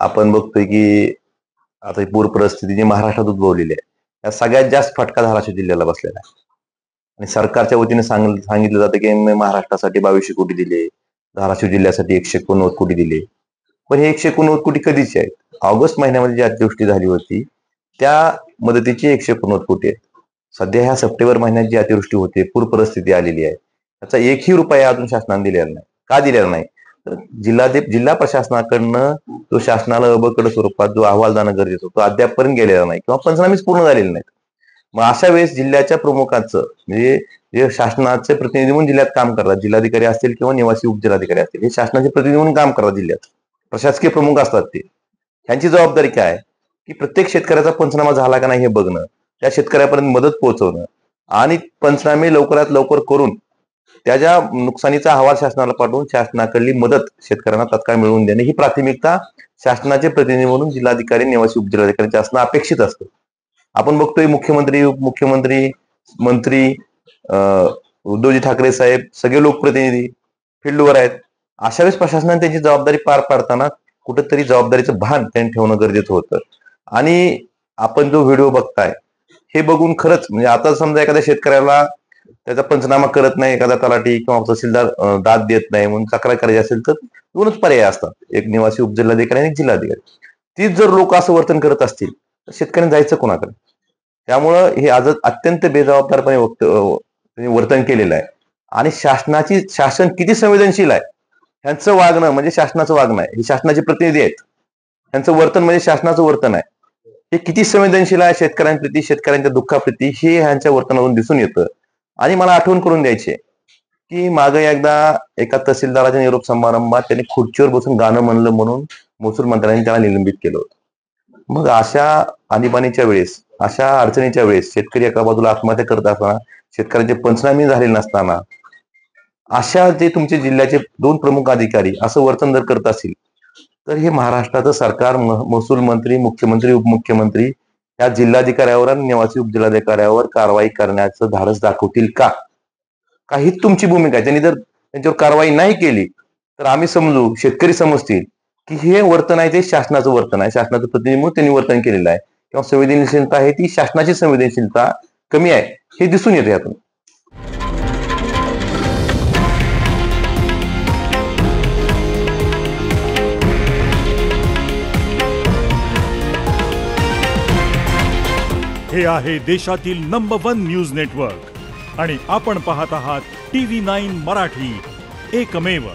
आपण बघतोय की आता ही पूर परिस्थिती जी महाराष्ट्रात उद्भवलेली आहे, या सगळ्यात जास्त फटका धाराशिव जिल्ह्याला बसलेला आहे. आणि सरकारच्या वतीने सांगितलं जातं की महाराष्ट्रासाठी 2200 कोटी दिले, धाराशिव जिल्ह्यासाठी 189 कोटी दिले. पण हे 189 कोटी कधीचे आहेत? ऑगस्ट महिन्यामध्ये जी अतिवृष्टी झाली होती त्या मदतीचे 189 कोटी आहेत. सध्या ह्या सप्टेंबर महिन्यात जी अतिवृष्टी होते, पूर परिस्थिती आलेली आहे, त्याचा एकही रुपया अजून शासनाने दिलेला नाही. का दिलेला नाही? तर जिल्हा प्रशासनाकडनं तो शासनाला अबकड स्वरूपात जो अहवाल जाणं गरजेचं होतं अद्यापपर्यंत गेलेला नाही किंवा पंचनामेच पूर्ण झालेले नाहीत. मग अशा वेळेस जिल्ह्याच्या प्रमुखांचं म्हणजे जे शासनाचे प्रतिनिधी म्हणून जिल्ह्यात काम करतात, जिल्हाधिकारी असतील किंवा निवासी उपजिल्हाधिकारी असतील, हे शासनाचे प्रतिनिधी म्हणून काम करतात जिल्ह्यात, प्रशासकीय प्रमुख असतात ते. ह्यांची जबाबदारी काय? की प्रत्येक शेतकऱ्याचा पंचनामा झाला का नाही हे बघणं, त्या शेतकऱ्यापर्यंत मदत पोहोचवणं आणि पंचनामे लवकरात लवकर करून त्याच्या नुकसानीचा अहवाल शासनाला पाठवून शासनाकडली मदत शेतकऱ्यांना तत्काळ मिळवून देणे ही प्राथमिकता शासनाचे प्रतिनिधी म्हणून जिल्हाधिकारी निवासी उपजिल्हाधिकाऱ्यांचे असणं अपेक्षित असतं. आपण बघतोय मुख्यमंत्री, उपमुख्यमंत्री, मंत्री, उद्धवजी ठाकरे साहेब सगळे लोकप्रतिनिधी फील्डवर आहेत. अशा वेळेस प्रशासनाने त्यांची जबाबदारी पार पाडताना कुठेतरी जबाबदारीचं भान त्यांनी ठेवणं गरजेचं होतं. आणि आपण जो व्हिडिओ बघताय हे बघून खरंच म्हणजे आता समजा एखाद्या शेतकऱ्याला त्याचा पंचनामा करत नाही, एखादा तलाठी किंवा तहसीलदार दाद देत नाही म्हणून तक्रार करायची असेल तर दोनच पर्याय असतात, एक निवासी उपजिल्हाधिकारी आणि एक जिल्हाधिकारी. तीच जर लोक असं वर्तन करत असतील तर शेतकऱ्यांनी जायचं कोणाकडे? त्यामुळं हे आज अत्यंत बेजबाबदारपणे वर्तन केलेलं आहे. आणि शासन किती संवेदनशील आहे ह्यांचं वागणं म्हणजे शासनाचं वागणं आहे. हे शासनाचे प्रतिनिधी आहेत, त्यांचं वर्तन म्हणजे शासनाचं वर्तन आहे. हे किती संवेदनशील आहे शेतकऱ्यांप्रती, शेतकऱ्यांच्या दुःखाप्रती हे ह्यांच्या वर्तनावरून दिसून येतं. आणि मला आठवण करून द्यायची की मागे एकदा एका तहसीलदाराच्या निरोप समारंभात त्यांनी खुर्चीवर बसून गाणं म्हणलं म्हणून महसूल मंत्र्यांनी त्याला निलंबित केलं होतं. मग अशा आणीबाणीच्या वेळेस, अशा अडचणीच्या वेळेस शेतकरी एका बाजूला आत्महत्या करत असताना, शेतकऱ्यांचे पंचनामे झालेले नसताना, अशा जे तुमचे जिल्ह्याचे 2 प्रमुख अधिकारी असं वर्तन जर करत असतील तर हे महाराष्ट्राचं सरकार, महसूल मंत्री, मुख्यमंत्री, उपमुख्यमंत्री या जिल्हाधिकाऱ्यावर आणि निवासी उपजिल्हाधिकाऱ्यावर कारवाई करण्याचं धाडस दाखवतील का? हीच तुमची भूमिका आहे. त्यांनी जर त्यांच्यावर कारवाई नाही केली तर आम्ही समजू, शेतकरी समजतील की हे वर्तन आहे ते शासनाचं वर्तन आहे, शासनाचं प्रतिनिधी म्हणून त्यांनी वर्तन केलेलं आहे किंवा संवेदनशीलता आहे ती शासनाची संवेदनशीलता कमी आहे हे दिसून येते यातून. हे आहे देशातील नंबर 1 न्यूज नेटवर्क आणि आपण पाहत आहात TV9 मराठी, एकमेव.